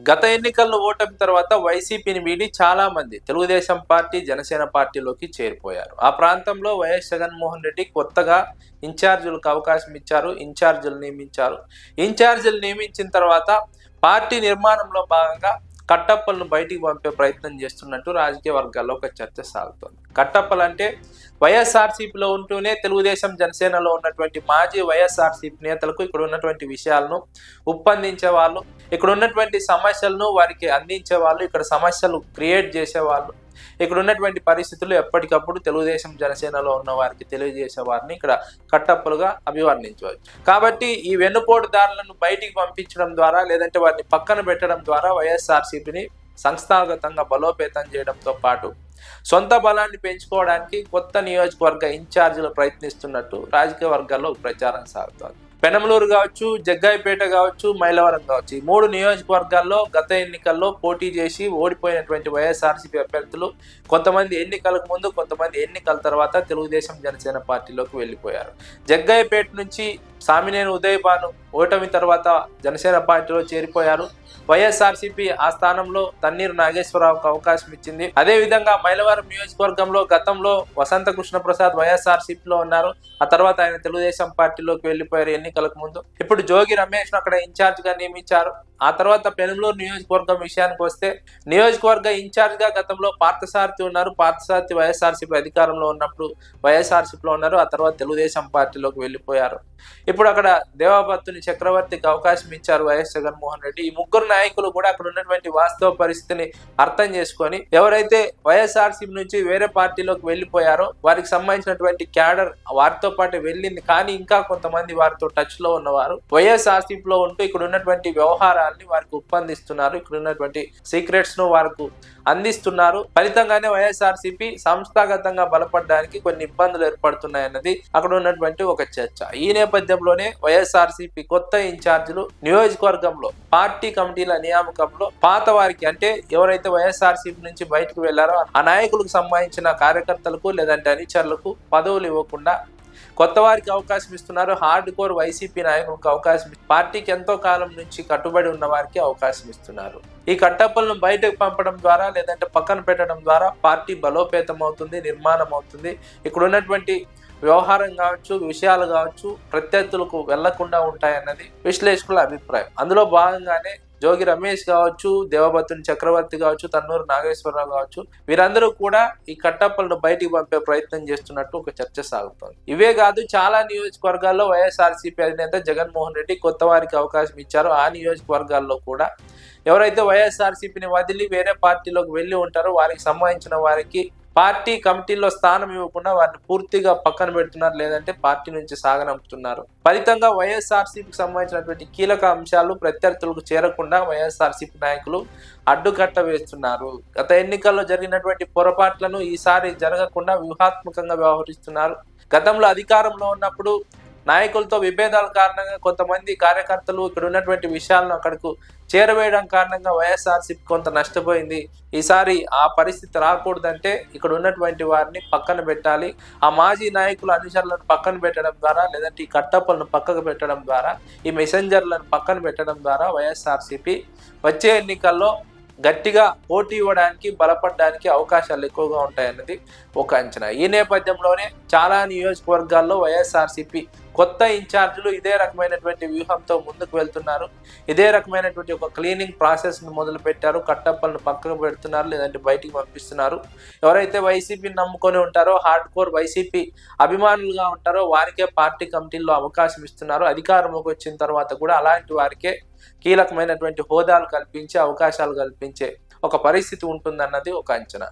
గత ఎన్నికల్లో ఓటమి తర్వాత వైసీపీని వీడి చాలా మంది తెలుగుదేశం పార్టీ, జనసేన పార్టీలోకి చేరిపోయారు. ఆ ప్రాంతంలో వైఎస్ జగన్మోహన్ రెడ్డి కొత్తగా ఇన్ఛార్జీలకు అవకాశం ఇచ్చారు, ఇన్ఛార్జీలు నియమించారు. ఇన్ఛార్జీలు నియమించిన తర్వాత పార్టీ నిర్మాణంలో భాగంగా కట్టప్పలను బయటికి పంపే ప్రయత్నం చేస్తున్నట్టు రాజకీయ వర్గాల్లో ఒక చర్చ సాగుతోంది. కట్టప్పలు అంటే వైఎస్ఆర్సీపీలో ఉంటూనే తెలుగుదేశం, జనసేనలో ఉన్నటువంటి మాజీ వైఎస్ఆర్సీపీ నేతలకు ఇక్కడ ఉన్నటువంటి విషయాలను ఉప్పందించే వాళ్ళు, ఇక్కడ ఉన్నటువంటి సమస్యలను వారికి అందించే వాళ్ళు, ఇక్కడ సమస్యలు క్రియేట్ చేసేవాళ్ళు, ఇక్కడ ఉన్నటువంటి పరిస్థితులు ఎప్పటికప్పుడు తెలుగుదేశం, జనసేనలో ఉన్న వారికి తెలియజేసే వారిని ఇక్కడ కట్టప్పలుగా అభివర్ణించవచ్చు. కాబట్టి ఈ వెన్నుపోటుదారులను బయటికి పంపించడం ద్వారా, లేదంటే వారిని పక్కన పెట్టడం ద్వారా వైఎస్ఆర్సీపీని సంస్థాగతంగా బలోపేతం చేయడంతో పాటు సొంత బలాన్ని పెంచుకోవడానికి కొత్త నియోజకవర్గ ఇన్ఛార్జీలు ప్రయత్నిస్తున్నట్టు రాజకీయ వర్గాల్లో ప్రచారం సాగుతోంది. పెనమలూరు కావచ్చు, జగ్గాయిపేట కావచ్చు, మైలవరం కావచ్చు, ఈ 3 నియోజకవర్గాల్లో గత ఎన్నికల్లో పోటీ చేసి ఓడిపోయినటువంటి వైఎస్ఆర్సీపీ అభ్యర్థులు కొంతమంది ఎన్నికలకు ముందు, కొంతమంది ఎన్నికల తర్వాత తెలుగుదేశం, జనసేన పార్టీలోకి వెళ్ళిపోయారు. జగ్గాయిపేట నుంచి సామినేని ఉదయభాను ఓటమి తర్వాత జనసేన పార్టీలో చేరిపోయారు. వైఎస్ఆర్సీపీ ఆ స్థానంలో తన్నీరు నాగేశ్వరరావుకు అవకాశం ఇచ్చింది. అదేవిధంగా మైలవరం నియోజకవర్గంలో గతంలో వసంత కృష్ణప్రసాద్ వైఎస్ఆర్సీపీలో ఉన్నారు. ఆ తర్వాత ఆయన తెలుగుదేశం పార్టీలోకి వెళ్ళిపోయారు ఎన్నికలకు ముందు. ఇప్పుడు జోగి రమేష్ అక్కడ ఇన్ఛార్జ్ గా నియమించారు. ఆ తర్వాత పెనమలూరు నియోజకవర్గం విషయానికి వస్తే నియోజకవర్గ ఇన్ఛార్జ్ గా గతంలో పార్థసారథి ఉన్నారు. పార్థసారథి వైఎస్ఆర్సీపీ అధికారంలో ఉన్నప్పుడు వైఎస్ఆర్సీపీలో ఉన్నారు. ఆ తర్వాత తెలుగుదేశం పార్టీలోకి వెళ్ళిపోయారు. ఇప్పుడు అక్కడ దేవాపత్తుని చక్రవర్తికి అవకాశం ఇచ్చారు వైఎస్ జగన్మోహన్ రెడ్డి. ఈ ముగ్గురు నాయకులు కూడా అక్కడ ఉన్నటువంటి వాస్తవ పరిస్థితిని అర్థం చేసుకొని ఎవరైతే వైఎస్ఆర్సీపీ నుంచి వేరే పార్టీలోకి వెళ్ళిపోయారో వారికి సంబంధించినటువంటి క్యాడర్ వారితో పాటు వెళ్ళింది. కానీ ఇంకా కొంతమంది వారితో టచ్ లో ఉన్నవారు వైఎస్ఆర్సీపీలో ఉంటూ ఇక్కడ ఉన్నటువంటి వ్యవహారాన్ని వారికి ఉప్పందిస్తున్నారు. ఇక్కడ ఉన్నటువంటి సీక్రెట్స్ ను వారికి అందిస్తున్నారు. ఫలితంగానే వైఎస్ఆర్సీపీ సంస్థాగతంగా బలపడడానికి కొన్ని ఇబ్బందులు ఏర్పడుతున్నాయన్నది అక్కడ ఉన్నటువంటి ఒక చర్చ. ఈ నేపథ్యంలోనే వైఎస్ఆర్సీపీ కొత్త ఇన్ఛార్జీలు నియోజకవర్గంలో పార్టీ కమిటీల నియామకంలో పాత వారికి, అంటే ఎవరైతే వైఎస్ఆర్సీపీ నుంచి బయటకు వెళ్లారో ఆ నాయకులకు సంబంధించిన కార్యకర్తలకు లేదంటే అనుచరులకు పదవులు ఇవ్వకుండా కొత్త వారికి అవకాశం ఇస్తున్నారు. హార్డ్ కోర్ వైసీపీ నాయకులకు అవకాశం, పార్టీకి ఎంతో కాలం నుంచి కట్టుబడి ఉన్న వారికి అవకాశం ఇస్తున్నారు. ఈ కట్టప్పలను బయటకు పంపడం ద్వారా లేదంటే పక్కన పెట్టడం ద్వారా పార్టీ బలోపేతం అవుతుంది, నిర్మాణం అవుతుంది. ఇక్కడ ఉన్నటువంటి వ్యవహారం కావచ్చు, విషయాలు కావచ్చు ప్రత్యర్థులకు వెళ్లకుండా ఉంటాయన్నది విశ్లేషకుల అభిప్రాయం. అందులో భాగంగానే జోగి రమేష్ కావచ్చు, దేవబత్తుని చక్రవర్తి కావచ్చు, తన్నూరు నాగేశ్వరరావు కావచ్చు, వీరందరూ కూడా ఈ కట్టప్పలను బయటికి పంపే ప్రయత్నం చేస్తున్నట్టు ఒక చర్చ సాగుతోంది. ఇవే కాదు, చాలా నియోజకవర్గాల్లో వైఎస్ఆర్సీపీ అధినేత జగన్మోహన్ రెడ్డి కొత్త వారికి అవకాశం ఇచ్చారు. ఆ నియోజకవర్గాల్లో కూడా ఎవరైతే వైఎస్ఆర్సీపీని వదిలి వేరే పార్టీలోకి వెళ్ళి ఉంటారో వారికి సంబంధించిన వారికి పార్టీ కమిటీల్లో స్థానం ఇవ్వకుండా వారిని పూర్తిగా పక్కన పెడుతున్నారు, లేదంటే పార్టీ నుంచి సాగనంపుతున్నారు. ఫలితంగా వైఎస్ఆర్సీపీకి సంబంధించినటువంటి కీలక అంశాలు ప్రత్యర్థులకు చేరకుండా వైఎస్ఆర్సీపీ నాయకులు అడ్డుకట్ట వేస్తున్నారు. గత ఎన్నికల్లో జరిగినటువంటి పొరపాట్లను ఈసారి జరగకుండా వ్యూహాత్మకంగా వ్యవహరిస్తున్నారు. గతంలో అధికారంలో ఉన్నప్పుడు నాయకులతో విభేదాల కారణంగా కొంతమంది కార్యకర్తలు ఇక్కడ ఉన్నటువంటి విషయాలను అక్కడకు చేరవేయడం కారణంగా వైఎస్ఆర్సీపీ కొంత నష్టపోయింది. ఈసారి ఆ పరిస్థితి రాకూడదంటే ఇక్కడ ఉన్నటువంటి వారిని పక్కన పెట్టాలి. ఆ మాజీ నాయకుల అనుచరులను పక్కన పెట్టడం ద్వారా లేదంటే ఈ కట్టప్పలను పక్కకు పెట్టడం ద్వారా, ఈ మెసెంజర్లను పక్కన పెట్టడం ద్వారా వైఎస్ఆర్సీపీ వచ్చే ఎన్నికల్లో గట్టిగా పోటీ ఇవ్వడానికి, బలపడడానికి అవకాశాలు ఎక్కువగా ఉంటాయన్నది ఒక అంచనా. ఈ నేపథ్యంలోనే చాలా నియోజకవర్గాల్లో వైఎస్ఆర్సీపీ కొత్త ఇన్ఛార్జీలు ఇదే రకమైనటువంటి వ్యూహంతో ముందుకు వెళ్తున్నారు. ఇదే రకమైనటువంటి ఒక క్లీనింగ్ ప్రాసెస్ను మొదలు పెట్టారు. కట్టప్పలను పక్కకు పెడుతున్నారు, లేదంటే బయటికి పంపిస్తున్నారు. ఎవరైతే వైసీపీని నమ్ముకొని ఉంటారో, హార్డ్ కోర్ వైసీపీ అభిమానులుగా ఉంటారో వారికే పార్టీ కమిటీల్లో అవకాశం ఇస్తున్నారు. అధికారంలోకి వచ్చిన తర్వాత కూడా అలాంటి వారికే కీలకమైనటువంటి హోదాలు కల్పించే, అవకాశాలు కల్పించే ఒక పరిస్థితి ఉంటుందన్నది ఒక అంచనా.